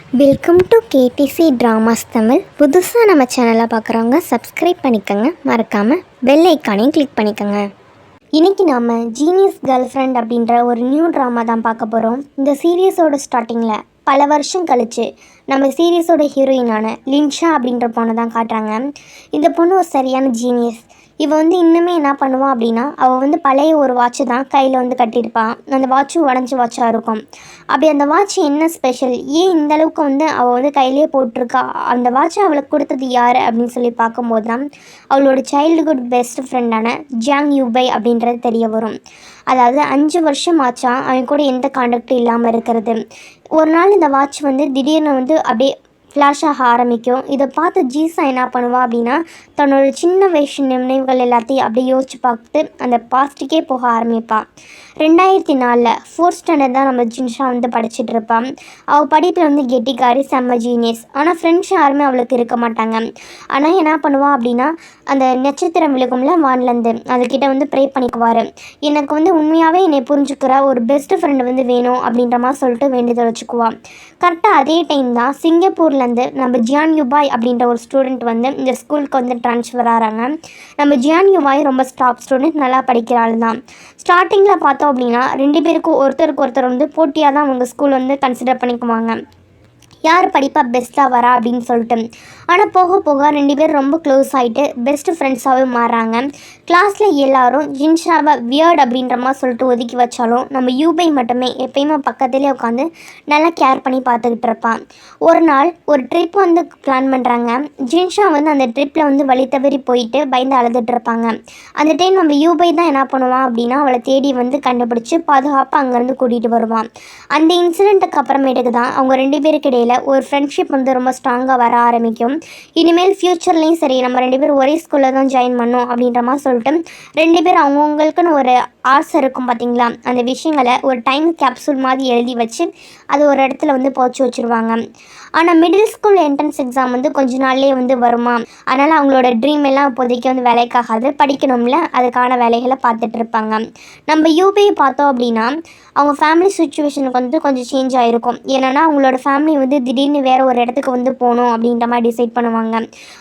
Welcome to KTC dramas Tamil. புதுசாக நம்ம சேனலை பார்க்குறவங்க சப்ஸ்கிரைப் பண்ணிக்கோங்க, மறக்காமல் பெல் ஐக்கானையும் கிளிக் பண்ணிக்கோங்க. இன்றைக்கி நாம் ஜீனியஸ் கேர்ள் ஃப்ரெண்ட் அப்படின்ற ஒரு நியூ ட்ராமா தான் பார்க்க போகிறோம். இந்த சீரியஸோட ஸ்டார்டிங்கில் பல வருஷம் கழித்து நம்ம சீரியஸோட ஹீரோயினான லின்ஷா அப்படின்ற பொண்ணை தான் காட்டுறாங்க. இந்த பொண்ணு ஒரு சரியான ஜீனியஸ். இவள் இன்னுமே என்ன பண்ணுவான் அப்படின்னா, அவள் பழைய ஒரு வாட்சு தான் கையில் கட்டியிருப்பான். அந்த வாட்சும் உடஞ்சி வாட்சாக இருக்கும். அப்படி அந்த வாட்ச் என்ன ஸ்பெஷல், ஏன் இந்த அளவுக்கு அவள் கையிலே போட்டிருக்கா, அந்த வாட்சை அவளுக்கு கொடுத்தது யார் அப்படின்னு சொல்லி பார்க்கும்போது தான் அவளோட சைல்டுஹுட் பெஸ்ட் ஃப்ரெண்டான ஜியாங் யூபை அப்படின்றது தெரிய வரும். அதாவது 5 வருஷம் ஆச்சா அவன் கூட எந்த கான்டாக்டும் இல்லாமல் இருக்கிறது. ஒரு நாள் இந்த வாட்ச் திடீர்னு அப்படியே ஃப்ளாஷ் ஆக ஆரம்பிக்கும். இதை பார்த்து ஜீசா என்ன பண்ணுவா அப்படின்னா, தன்னோட சின்ன வயசு நினைவுகள் எல்லாத்தையும் அப்படியே யோசிச்சு பார்த்து அந்த பாஸ்ட்டுக்கே போக ஆரம்பிப்பாள். 2004 4th ஸ்டாண்டர்ட் தான் நம்ம ஜின்ஷா படிச்சுட்டு இருப்பான். அவள் படிப்பில் கெட்டிக்காரி, செம்ம ஜீனியஸ். ஆனால் ஃப்ரெண்ட்ஸ் யாருமே அவளுக்கு இருக்க மாட்டாங்க. ஆனால் என்ன பண்ணுவாள் அப்படின்னா, அந்த நட்சத்திரம் விழுகும்ல வான்லேருந்து, அதுக்கிட்ட ப்ரே பண்ணிக்குவார். எனக்கு உண்மையாகவே என்னை புரிஞ்சுக்கிற ஒரு பெஸ்ட் ஃப்ரெண்டு வேணும் அப்படின்ற மாதிரி சொல்லிட்டு வேண்டியதை வச்சுக்குவாள். கரெக்டாக அதே டைம் தான் சிங்கப்பூர்லேருந்து நம்ம ஜியான் யுபாய் அப்படின்ற ஒரு ஸ்டூடெண்ட் இந்த ஸ்கூலுக்கு ட்ரான்ஸ்ஃபர் ஆகிறாங்க. நம்ம ஜியான் யுபாய் ரொம்ப டாப் ஸ்டூடெண்ட், நல்லா படிக்கிறாள் தான். ஸ்டார்டிங்கில் பார்த்தோம் அப்படின்னா 2 பேருக்கும் ஒருத்தருக்கு ஒருத்தர் போட்டியாக தான் அவங்க ஸ்கூல் கன்சிடர் பண்ணிக்குவாங்க, யார் படிப்பா பெஸ்ட்டாக வரா அப்படின்னு சொல்லிட்டு. ஆனால் போக போக 2 பேர் ரொம்ப க்ளோஸ் ஆகிட்டு பெஸ்ட் ஃப்ரெண்ட்ஸாகவே மாறுறாங்க. கிளாஸில் எல்லாரும் ஜின்ஷாவை வியர்ட் அப்படின்ற மாதிரி சொல்லிட்டு ஒதுக்கி வச்சாலும் நம்ம யூபை மட்டுமே எப்பயுமே பக்கத்துலேயே உட்காந்து நல்லா கேர் பண்ணி பார்த்துக்கிட்டு இருப்பான். ஒரு நாள் ஒரு ட்ரிப் பிளான் பண்ணுறாங்க. ஜின்ஷா அந்த ட்ரிப்பில் வழி தவறி போயிட்டு பயந்து அழுதுட்டு இருப்பாங்க. அந்த டைம் நம்ம யூபை தான் என்ன பண்ணுவான் அப்படின்னா, அவளை தேடி கண்டுபிடிச்சி பாதுகாப்பாக அங்கேருந்து கூட்டிகிட்டு வருவான். அந்த இன்சிடெண்ட்டுக்கு அப்புறமேட்டுக்கு தான் அவங்க 2 பேருக்கு இடையில் ஒரு ஃப்ரெண்ட்ஷிப் ரொம்ப ஸ்ட்ராங்காக வர ஆரம்பிக்கும். இனிமேல் ஃப்யூச்சர்லேயும் சரி, நம்ம 2 பேரும் ஒரே ஸ்கூலில் தான் ஜாயின் பண்ணோம் அப்படின்ற மாதிரி சொல்லிட்டு 2 பேர் அவங்கவுங்களுக்குன்னு ஒரு ஆசை இருக்கும் பார்த்தீங்களா, அந்த விஷயங்களை ஒரு டைம் கேப்சூல் மாதிரி எழுதி வச்சு அது ஒரு இடத்துல போச்சு வச்சுருவாங்க. ஆனால் மிடில் ஸ்கூல் என்ட்ரன்ஸ் எக்ஸாம் கொஞ்ச நாள்லேயே வருமா, அதனால் அவங்களோட ட்ரீம் எல்லாம் இப்போதைக்கு வேலைக்காகாது, படிக்கணும்ல, அதுக்கான வேலைகளை பார்த்துட்டு இருப்பாங்க. நம்ம யூபியை பார்த்தோம் அப்படின்னா அவங்க ஃபேமிலி சுச்சுவேஷனுக்கு கொஞ்சம் சேஞ்ச் ஆகிருக்கும். ஏன்னா அவங்களோட ஃபேமிலி திடீர்னு வேறு ஒரு இடத்துக்கு போகணும் அப்படின்ற மாதிரி டிசைட் பண்ணுவாங்க.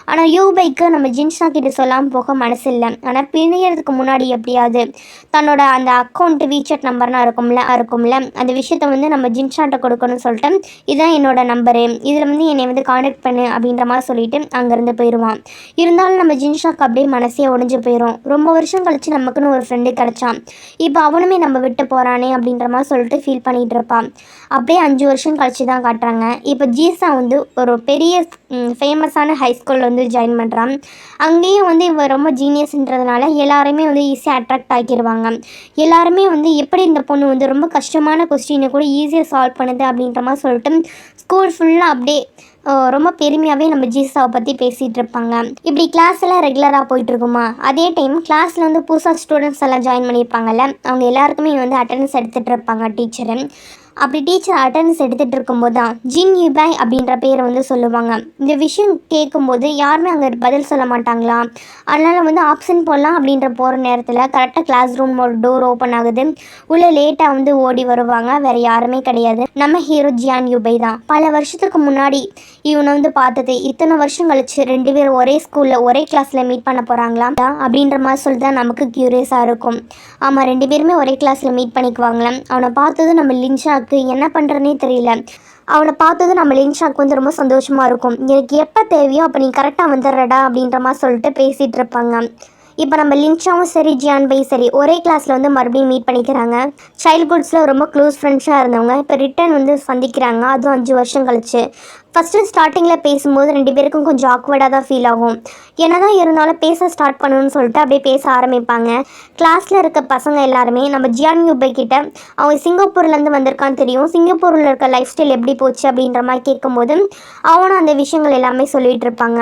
ஆனால் யூபைக்கு நம்ம ஜின்ஷா கிட்ட சொல்லாமல் போக மனசு இல்லை. ஆனால் பிணையறதுக்கு முன்னாடி எப்படியாவது தன்னோட அந்த அக்கௌண்ட்டு வீசாட் நம்பர்னா இருக்கும்ல அந்த விஷயத்த நம்ம ஜின்ஷாட்ட கொடுக்கணும்னு சொல்லிட்டு, இதுதான் என்னோட நம்பரு, இதில் என்னை காண்டாக்ட் பண்ணு அப்படின்ற மாதிரி சொல்லிட்டு அங்கேருந்து போயிடுவான். இருந்தாலும் நம்ம ஜின்ஷாக்கு அப்படியே மனசே உடஞ்சி போயிடும். ரொம்ப வருஷம் கழித்து நமக்குன்னு ஒரு ஃப்ரெண்டு கிடச்சான், இப்போ அவனுமே நம்ம விட்டு போகிறானே அப்படின்ற மாதிரி சொல்லிட்டு ஃபீல் பண்ணிகிட்டு இருப்பான். அப்படியே 5 வருஷம் கழித்து தான் காட்டுறாங்க. இப்போ ஜீசா ஒரு பெரிய ஃபேமஸான ஹைஸ்கூலில் ஜாயின் பண்ணுறான். அங்கேயும் இவன் ரொம்ப ஜீனியஸ்ன்றதுனால எல்லாருமே ஈஸியாக அட்ராக்ட் ஆக்கிடுவாங்க. எல்லாருமே எப்படி இந்த பொண்ணு ரொம்ப கஷ்டமான கொஸ்டினை கூட ஈஸியாக சால்வ் பண்ணுது அப்படின்ற மாதிரி சொல்லிட்டு ஸ்கூல் ஃபுல்லாக அப்படியே ரொம்ப பெருமையாகவே நம்ம ஜீசாவை பற்றி பேசிகிட்டு இருப்பாங்க. இப்படி கிளாஸ் எல்லாம் ரெகுலராக போயிட்டுருக்குமா, அதே டைம் கிளாஸில் புதுசாக ஸ்டூடெண்ட்ஸ் எல்லாம் ஜாயின் பண்ணியிருப்பாங்கல்ல, அவங்க எல்லாருக்குமே அட்டெண்டன்ஸ் எடுத்துகிட்டு இருப்பாங்க டீச்சரு. அப்படி டீச்சர் அட்டெண்டன்ஸ் எடுத்துகிட்டு இருக்கும்போது தான் ஜின் யுபாய் அப்படின்ற பேரை சொல்லுவாங்க. இந்த விஷயம் கேட்கும்போது யாருமே அங்கே பதில் சொல்ல மாட்டாங்களா, அதனால் ஆப்ஷன் போடலாம் அப்படின்ற போகிற நேரத்தில் கரெக்டாக கிளாஸ் ரூம் ஒரு டோர் ஓப்பன் ஆகுது. உள்ளே லேட்டாக ஓடி வருவாங்க. வேறு யாருமே கிடையாது, நம்ம ஹீரோ ஜியான் யுபை தான். பல வருஷத்துக்கு முன்னாடி இவனை பார்த்தது, இத்தனை வருஷம் கழிச்சு 2 பேரும் ஒரே ஸ்கூலில் ஒரே கிளாஸில் மீட் பண்ண போகிறாங்களா அப்படின்ற மாதிரி சொல்லி தான் நமக்கு க்யூரியஸாக இருக்கும். ஆமாம், 2 பேருமே ஒரே கிளாஸில் மீட் பண்ணிக்குவாங்களாம். அவனை பார்த்தது நம்ம லின்ஷாக்கு என்ன பண்ணுறதுனே தெரியல. அவனை பார்த்தது நம்ம லின்ஷாக்கு ரொம்ப சந்தோஷமாக இருக்கும். எனக்கு எப்போ தேவையோ அப்போ நீ கரெக்டாக வந்துடுறடா அப்படின்ற மாதிரி சொல்லிட்டு பேசிகிட்டு இருப்பாங்க. இப்போ நம்ம லின்ஷாவும் சரி ஜியான் பை சரி ஒரே கிளாஸில் மறுபடியும் மீட் பண்ணிக்கிறாங்க. சைல்ட்ஹுட்ஸில் ரொம்ப க்ளோஸ் ஃப்ரெண்ட்ஸாக இருந்தவங்க இப்போ ரிட்டர்ன் சந்திக்கிறாங்க, அதுவும் 5 வருஷம் கழிச்சு. ஃபஸ்ட்டு ஸ்டார்டிங்கில் பேசும்போது 2 பேருக்கும் கொஞ்சம் ஆக்வர்டாக தான் ஃபீல் ஆகும். என்ன தான் இருந்தாலும் பேச ஸ்டார்ட் பண்ணணும்னு சொல்லிட்டு அப்படியே பேச ஆரம்பிப்பாங்க. கிளாஸில் இருக்க பசங்க எல்லாருமே நம்ம ஜியான் யூபை கிட்ட அவங்க சிங்கப்பூர்லேருந்து வந்திருக்கான்னு தெரியும், சிங்கப்பூரில் இருக்க லைஃப் ஸ்டைல் எப்படி போச்சு அப்படின்ற மாதிரி கேட்கும்போது அவனும் அந்த விஷயங்கள் எல்லாமே சொல்லிகிட்டு இருப்பாங்க.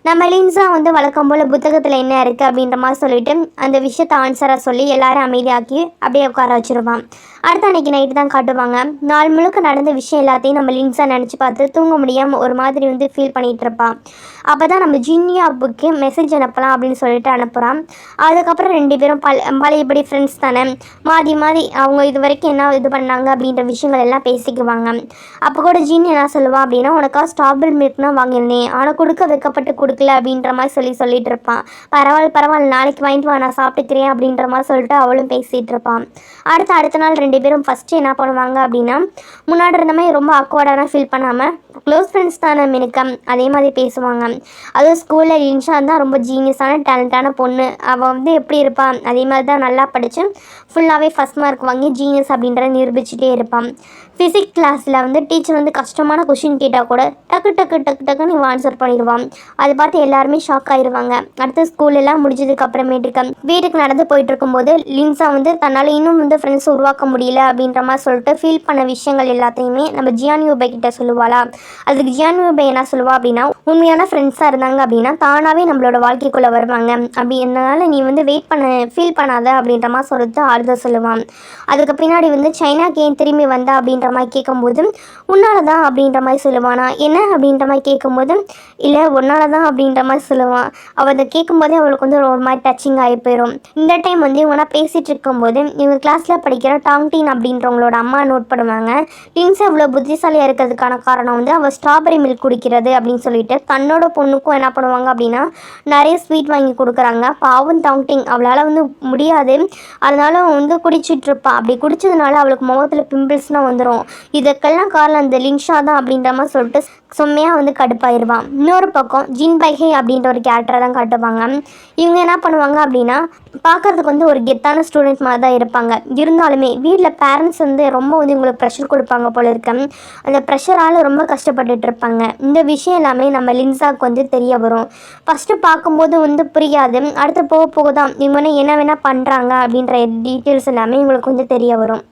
நம்ம லின்ஸா வழக்கம் போல் புத்தகத்தில் என்ன இருக்குது அப்படின்ற மாதிரி சொல்லிட்டு அந்த விஷயத்தை ஆன்சராக சொல்லி எல்லாரும் அமைதியாக்கி அப்படியே உட்கார வச்சுருவான். அடுத்த அன்றைக்கி நைட்டு தான் காட்டுவாங்க. நாள் முழுக்க நடந்த விஷயம் எல்லாத்தையும் நம்ம லின்ஸா நினச்சி பார்த்து தூங்க முடியாது முடியாமல் ஒரு மாதிரி வந்து ஃபீல் பண்ணிகிட்டு இருப்பான். அப்போ தான் நம்ம ஜின்யாவுக்கு மெசேஜ் அனுப்பலாம் அப்படின்னு சொல்லிட்டு அனுப்புகிறான். அதுக்கப்புறம் 2 பேரும் பழையபடி ஃப்ரெண்ட்ஸ் தானே, மாறி மாறி அவங்க இது வரைக்கும் என்ன இது பண்ணாங்க அப்படின்ற விஷயங்கள் எல்லாம் பேசிக்குவாங்க. அப்போ கூட ஜின் என்ன சொல்லுவான் அப்படின்னா, உனக்காக ஸ்ட்ராபெரி மில்க்னா வாங்கியிருந்தேன், ஆனால் கொடுக்க வைக்கப்பட்டு கொடுக்கல அப்படின்ற மாதிரி சொல்லிட்டு இருப்பான். பரவாயில்ல நாளைக்கு வாங்கிட்டு வா, நான் சாப்பிட்டுக்கிறேன் அப்படின்ற மாதிரி சொல்லிட்டு அவளும் பேசிகிட்டு இருப்பான். அடுத்த நாள் 2 பேரும் ஃபஸ்ட்டு என்ன பண்ணுவாங்க அப்படின்னா, முன்னாடி இருந்த மாதிரி ரொம்ப அக்வர்டான ஃபீல் பண்ணாமல் க்ளோஸ் ஃப்ரெண்ட்ஸ் தானே மினுக்கம் அதே மாதிரி பேசுவாங்க. அதுவும் ஸ்கூலில் லின்ஷா தான் ரொம்ப ஜீனியஸான டேலண்டான பொண்ணு. அவள் வந்து எப்படி இருப்பான் அதே மாதிரி தான் நல்லா படித்து ஃபுல்லாகவே ஃபஸ்ட் மார்க் வாங்கி ஜீனியஸ் அப்படின்றத நிரூபிச்சுட்டே இருப்பான். ஃபிசிக்ஸ் கிளாஸில் வந்து டீச்சர் வந்து கஷ்டமான கொஷின் கேட்டால் கூட டக்குன்னு இவன் ஆன்சர் பண்ணிடுவான். அதை பார்த்து எல்லாருமே ஷாக் ஆகிடுவாங்க. அடுத்து ஸ்கூலெல்லாம் முடிஞ்சதுக்கு அப்புறமேட்டுக்கு வீட்டுக்கு நடந்து போயிட்டு இருக்கும்போது லின்ஸா வந்து தன்னால் இன்னும் வந்து ஃப்ரெண்ட்ஸ் உருவாக்க முடியல அப்படின்ற மாதிரி சொல்லிட்டு ஃபீல் பண்ண விஷயங்கள் எல்லாத்தையுமே நம்ம ஜியான்யூபை கிட்ட சொல்லுவாளா. அதுக்கு ஜியான்யூபை என்ன சொல்லுவா அப்படின்னா, உண்மையான ஃப்ரெண்ட்ஸாக இருந்தாங்க அப்படின்னா தானாகவே நம்மளோட வாழ்க்கைக்குள்ளே வருவாங்க, அப்படி என்னனால நீ வந்து ஃபீல் பண்ணாத அப்படின்ற மாதிரி சொல்லிட்டு ஆறுதல் சொல்லுவான். அதுக்கு பின்னாடி வந்து சைனாக்கு ஏன் திரும்பி வந்தா அப்படின்ற மாதிரி கேட்கும்போது உன்னால தான் அப்படின்ற மாதிரி சொல்லுவானா. என்ன அப்படின்ற மாதிரி கேட்கும்போது இல்லை உன்னால தான் அப்படின்ற மாதிரி சொல்லுவான். அவள் அதை கேட்கும்போதே அவளுக்கு வந்து ஒரு மாதிரி டச்சிங் ஆகி போயிடும். இந்த டைம் வந்து இவனா பேசிகிட்டு இருக்கும்போது இவங்க கிளாஸில் படிக்கிற டாங்டீன் அப்படின்றவங்களோட அம்மா நோட் பண்ணுவாங்க. லின்ஸ் அவ்வளோ புத்திசாலியாக இருக்கிறதுக்கான காரணம் வந்து அவள் ஸ்ட்ராபெரி மில்க் குடிக்கிறது அப்படின்னு சொல்லிட்டு தன்னோட பொண்ணுக்கும் என்ன பண்ணுவாங்க அப்படின்னா நிறைய ஸ்வீட் வாங்கி கொடுக்குறாங்க. பாவம் டாங்டிங் அவளால் வந்து முடியாது, அதனால வந்து குடிச்சிட்டு இருப்பாள். அப்படி குடிச்சதுனால அவளுக்கு முகத்தில் பிம்பிள்ஸ்னால் வந்துடும். இதுக்கெல்லாம் காரணம் அந்த லின்ஷா தான் அப்படின்ற மாதிரி சொல்லிட்டு செம்மையாக வந்து கடுப்பாயிருவான். இன்னொரு பக்கம் ஜின் பைஹே அப்படின்ற ஒரு கேரக்டரை தான் காட்டுவாங்க. இவங்க என்ன பண்ணுவாங்க அப்படின்னா பார்க்குறதுக்கு வந்து ஒரு கெத்தான ஸ்டூடெண்ட் மாதிரி தான் இருப்பாங்க. இருந்தாலுமே வீட்டில் பேரண்ட்ஸ் வந்து ரொம்ப வந்து இவங்களுக்கு ப்ரெஷர் கொடுப்பாங்க போல இருக்க. அந்த ப்ரெஷரால் ரொம்ப கஷ்டப்பட்டுட்டு இருப்பாங்க. இந்த விஷயம் எல்லாமே நம்ம லின்ஸாவுக்கு வந்து தெரிய வரும். ஃபஸ்ட்டு பார்க்கும்போது வந்து புரியாது, அடுத்து போக தான் இவங்க என்ன வேணால் பண்ணுறாங்க அப்படின்ற டீட்டெயில்ஸ் எல்லாமே இவங்களுக்கு வந்து தெரிய வரும்.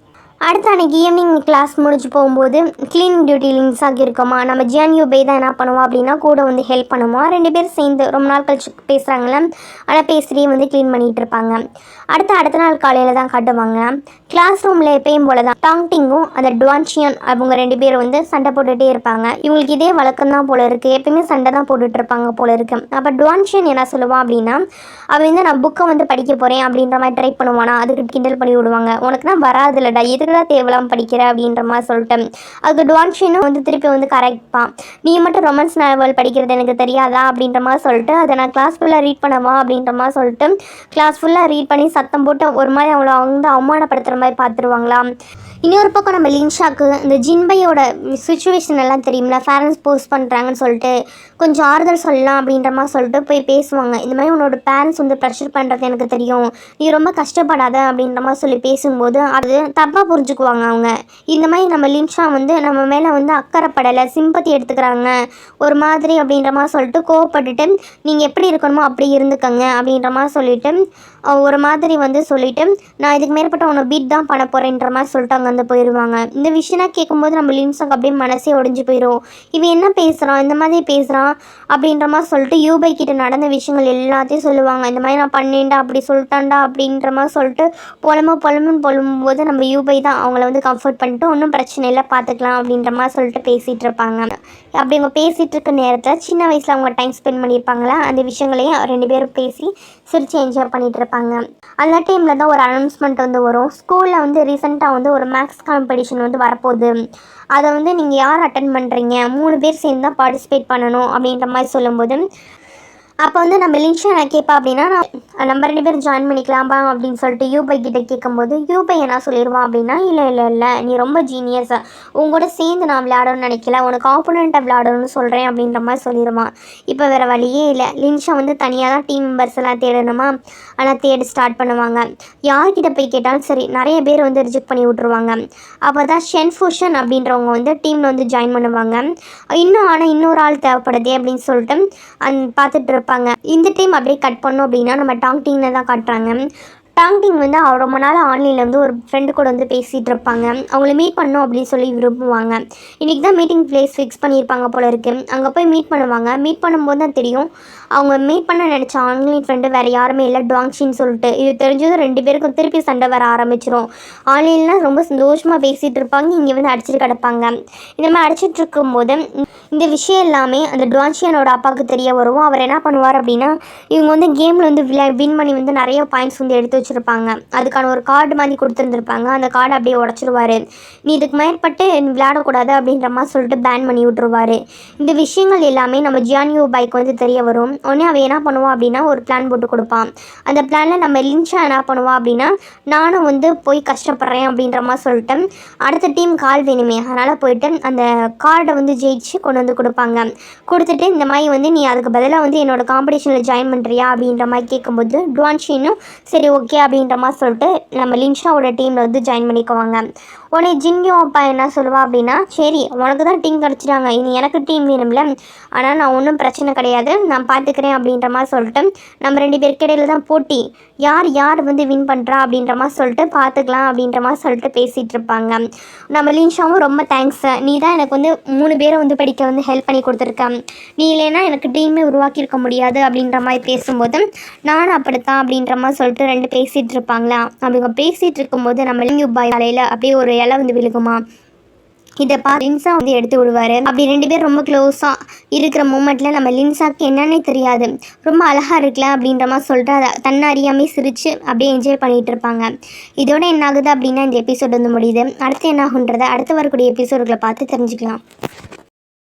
அடுத்து அன்றைக்கி ஈவினிங் கிளாஸ் முடிஞ்சு போகும்போது க்ளீனிங் டியூட்டி லின்ஸாக இருக்கோமா, நம்ம ஜியான்யூபை தான் என்ன பண்ணுவோம் அப்படின்னா கூட வந்து ஹெல்ப் பண்ணுவோம். 2 பேரும் சேர்ந்து ரொம்ப நாள் கழிச்சு பேசுகிறாங்களே, ஆனால் பேசுகிறே வந்து க்ளீன் பண்ணிகிட்டு இருப்பாங்க. அடுத்த நாள் காலையில் தான் காட்டுவாங்க. கிளாஸ் ரூமில் எப்பயும் போல தான் டாங்டிங்கும் அந்த டுவான்ஷியன் அவங்க 2 பேரும் வந்து சண்டை போட்டுகிட்டே இருப்பாங்க. இவங்களுக்கு இதே வழக்கம் தான் போல இருக்குது, எப்பயுமே சண்டை தான் போட்டுட்டு இருப்பாங்க போல இருக்கு. அப்போ டுவான்ஷியன் என்ன சொல்லுவான் அப்படின்னா, அவன் வந்து நான் புக்கை வந்து படிக்க போகிறேன் அப்படின்ற மாதிரி ட்ரை பண்ணுவானா. அதுக்கு கிண்டல் பண்ணி விடுவாங்க, உனக்கு தான் வராதுல்லடா எதுக்கு தேவலாம் படிக்கிற அப்படின்ற மாதிரி சொல்லிட்டு அதுக்கு டுவான்ஷினும் வந்து திருப்பி வந்து கரெக்ட்பான், நீ மட்டும் ரொமான்ஸ் நாவல் படிக்கிறது எனக்கு தெரியாதா அப்படின்ற மாதிரி சொல்லிட்டு அதை நான் கிளாஸ் ஃபுல்லாக ரீட் பண்ணவா அப்படின்ற மாதிரி சொல்லிட்டு கிளாஸ் ஃபுல்லாக ரீட் பண்ணி சத்தம் போட்டு ஒரு மாதிரி அவங்கள வந்து அவமானப்படுத்துகிற மாதிரி பார்த்துருவாங்களா. இன்னொரு பக்கம் நம்ம லின்ஷாக்கு இந்த ஜின்பையோட சுச்சுவேஷன் எல்லாம் தெரியும்ல, பேரண்ட்ஸ் போஸ்ட் பண்ணுறாங்கன்னு சொல்லிட்டு கொஞ்சம் ஆறுதல் சொல்லலாம் அப்படின்ற மாதிரி சொல்லிட்டு போய் பேசுவாங்க. இந்த மாதிரி உன்னோட பேரண்ட்ஸ் வந்து ப்ரெஷர் பண்ணுறது எனக்கு தெரியும், நீ ரொம்ப கஷ்டப்படாத அப்படின்ற மாதிரி சொல்லி பேசும்போது அது தப்பாக புரிஞ்சுக்குவாங்க அவங்க. இந்த மாதிரி நம்ம லின்ஷா வந்து நம்ம மேலே வந்து அக்கறைப்படலை, சிம்பத்தி எடுத்துக்கிறாங்க ஒரு மாதிரி அப்படின்ற மாதிரி சொல்லிட்டு கோவப்பட்டுட்டு நீங்கள் எப்படி இருக்கணுமோ அப்படி இருந்துக்கங்க அப்படின்ற மாதிரி சொல்லிவிட்டு ஒரு மாதிரி வந்து சொல்லிவிட்டு நான் இதுக்கு மேற்பட்ட உன்னை பீட் தான் பண்ண போகிறேன்ற மாதிரி சொல்லிட்டு அங்கே வந்து போயிடுவாங்க. இந்த விஷயம்லாம் கேட்கும்போது நம்ம லின்ஸாக்கு அப்படியே மனசே உடைஞ்சு போயிடும். இவன் என்ன பேசுகிறான், இந்த மாதிரி பேசுகிறான் அப்படின்ற மாதிரி சொல்லிட்டு யூபை கிட்ட நடந்த விஷயங்கள் எல்லாத்தையும் சொல்லுவாங்க. இந்த மாதிரி நான் பண்ணேன்டா அப்படி சொல்லிட்டான்டா அப்படின்ற மாதிரி சொல்லிட்டு புலம்பும்போது நம்ம யூபை தான் அவங்கள வந்து கம்ஃபர்ட் பண்ணிட்டு ஒன்றும் பிரச்சனை இல்லை பார்த்துக்கலாம் அப்படின்ற மாதிரி சொல்லிட்டு பேசிகிட்டு இருப்பாங்க. அப்படி அவங்க பேசிகிட்டு இருக்க நேரத்தில் சின்ன வயசில் அவங்க டைம் ஸ்பெண்ட் பண்ணியிருப்பாங்களா, அந்த விஷயங்களையும் 2 பேரும் பேசி சிரித்து என்ஜாய் பண்ணிகிட்டு இருப்பாங்க. அந்த டைமில் தான் ஒரு அனௌன்ஸ்மெண்ட் வந்து வரும். ஸ்கூலில் வந்து ரீசெண்டாக வந்து ஒரு மேக்ஸ் காம்படிஷன் வந்து வரப்போகுது, அதை வந்து நீங்கள் யார் அட்டன் பண்ணுறீங்க, 3 பேர் சேர்ந்து தான் பார்ட்டிசிபேட் பண்ணணும் அப்படின்ற மாதிரி சொல்லும்போது அப்போ வந்து நம்ம லின்ஷா நான் கேட்பா அப்படின்னா நம்ம 2 பேரும் ஜாயின் பண்ணிக்கலாம்பா அப்படின்னு சொல்லிட்டு யூபை கிட்ட கேட்கும்போது யூபை என்ன சொல்லிடுவான் அப்படின்னா, இல்லை நீ ரொம்ப ஜீனியஸ், உங்களோட சேர்ந்து நான் விளையாடணும்னு நினைக்கல, உனக்கு ஆப்போனண்ட்டாக விளையாடணும்னு சொல்கிறேன் அப்படின்ற மாதிரி சொல்லிடுவான். இப்போ வேறு வழியே இல்லை, லின்ஷா வந்து தனியாக தான் டீம் மெம்பர்ஸ் எல்லாம் தேடணுமா, ஆனால் தேடி ஸ்டார்ட் பண்ணுவாங்க. யார்கிட்ட போய் கேட்டாலும் சரி நிறைய பேர் வந்து ரிஜெக்ட் பண்ணி விட்ருவாங்க. அப்போ தான் ஷென்ஃபூஷன் அப்படின்றவங்க வந்து டீமில் வந்து ஜாயின் பண்ணுவாங்க. இன்னொரு ஆள் தேவைப்படுதே அப்படின்னு சொல்லிட்டு பார்த்துட்டு இருப்பாங்க. இந்த டைம் அப்படியே கட் பண்ணோம் அப்படின்னா நம்ம டாங்டிங்ல தான் காட்டுறாங்க. டாங்டிங் வந்து ரொம்ப நாள் ஆன்லைனில் வந்து ஒரு ஃப்ரெண்டு கூட வந்து பேசிகிட்டு இருப்பாங்க. அவங்கள மீட் பண்ணணும் அப்படின்னு சொல்லி விரும்புவாங்க. இன்றைக்கி தான் மீட்டிங் பிளேஸ் ஃபிக்ஸ் பண்ணியிருப்பாங்க போல இருக்குது. அங்கே போய் மீட் பண்ணுவாங்க. மீட் பண்ணும்போது தான் தெரியும் அவங்க மீட் பண்ண நினச்ச ஆன்லைன் ஃப்ரெண்டு வேறு யாருமே இல்லை, டாங்ஷின்னு சொல்லிட்டு. இது தெரிஞ்சதும் 2 பேருக்கும் திருப்பி சண்டை வர ஆரம்பிச்சிடும். ஆன்லைன்லாம் ரொம்ப சந்தோஷமாக பேசிகிட்டு இருப்பாங்க, இங்கே வந்து அடிச்சுட்டு கிடப்பாங்க. இந்த மாதிரி அடிச்சுட்டு இருக்கும்போது இந்த விஷயம் எல்லாமே அந்த டுவான்ஷியனோட அப்பாவுக்கு தெரிய வரும். அவர் என்ன பண்ணுவார் அப்படின்னா, இவங்க வந்து கேமில் வந்து வின் பண்ணி வந்து நிறைய பாயிண்ட்ஸ் வந்து எடுத்து வச்சுருப்பாங்க. அதுக்கான ஒரு கார்டு மாதிரி கொடுத்துருந்துருப்பாங்க. அந்த கார்டை அப்படியே உடச்சிருவார். நீ இதுக்கு மேற்பட்டு விளையாடக்கூடாது அப்படின்ற மாதிரி சொல்லிட்டு பேன் பண்ணி விட்டுருவார். இந்த விஷயங்கள் எல்லாமே நம்ம ஜியான்யூ பைக் வந்து தெரிய வரும். உடனே அவன் என்ன பண்ணுவான் அப்படின்னா ஒரு பிளான் போட்டு கொடுப்பான். அந்த பிளானில் நம்ம லின்ஷா என்ன பண்ணுவான் அப்படின்னா, நானும் வந்து போய் கஷ்டப்படுறேன் அப்படின்ற மாதிரி சொல்லிட்டு அடுத்த டீம் கால் வேணுமே, அதனால் போயிட்டு அந்த கார்டை வந்து ஜெயிச்சு கொண்டு வந்து கொடுப்பாங்க. கொடுத்துட்டு இந்த மாதிரி வந்து நீ அதுக்கு பதிலாக வந்து என்னோடய காம்படிஷனில் ஜாயின் பண்ணுறியா அப்படின்ற மாதிரி கேட்கும்போது டுவான்ஷினும் சரி ஓகே அப்படின்ற மாதிரி சொல்லிட்டு நம்ம லின்ஷாவோட டீமில் வந்து ஜாயின் பண்ணிக்குவாங்க. உடனே ஜின்யூ அப்பா என்ன சொல்லுவா அப்படின்னா, சரி உனக்கு தான் டீம் கிடச்சிட்டாங்க, இனி எனக்கு டீம் வேணும்ல, ஆனால் நான் ஒன்றும் பிரச்சனை கிடையாது, நான் பார்த்துக்கிறேன் அப்படின்ற மாதிரி சொல்லிட்டு நம்ம 2 பேருக்கு இடையில தான் போட்டி, யார் வந்து வின் பண்ணுறா அப்படின்ற மாதிரி சொல்லிட்டு பார்த்துக்கலாம் அப்படின்ற மாதிரி சொல்லிட்டு பேசிகிட்டு இருப்பாங்க. நம்ம லின்ஷாவும் ரொம்ப தேங்க்ஸ், நீ தான் எனக்கு வந்து 3 பேரை வந்து படிக்க வந்து ஹெல்ப் பண்ணி கொடுத்துருக்க, நீ இல்லைன்னா எனக்கு டீமே உருவாக்கியிருக்க முடியாது அப்படின்ற மாதிரி பேசும்போது நானும் அப்படித்தான் அப்படின்ற மாதிரி சொல்லிட்டு 2 பேசிகிட்டு இருப்பாங்களா. அவங்க பேசிகிட்டு இருக்கும்போது நம்ம லின்யூ பாய் தலையில் அப்படியே ஒரு இலை வந்து விழுகுமா. இதை பார்த்து லின்சா வந்து எடுத்து விடுவார். அப்படி 2 பேர் ரொம்ப க்ளோஸாக இருக்கிற மூமெண்ட்டில் நம்ம லின்சாக்கு என்னன்னே தெரியாது, ரொம்ப அழகாக இருக்கல அப்படின்ற மாதிரி சொல்லிட்டு அதை தன்னை அறியாமே சிரித்து அப்படியே என்ஜாய் பண்ணிகிட்டு இருப்பாங்க. இதோட என்ன ஆகுது அப்படின்னா இந்த எபிசோட் வந்து முடியுது. அடுத்து என்ன ஆகுன்றதை அடுத்து வரக்கூடிய எபிசோடுகளை பார்த்து தெரிஞ்சுக்கலாம்.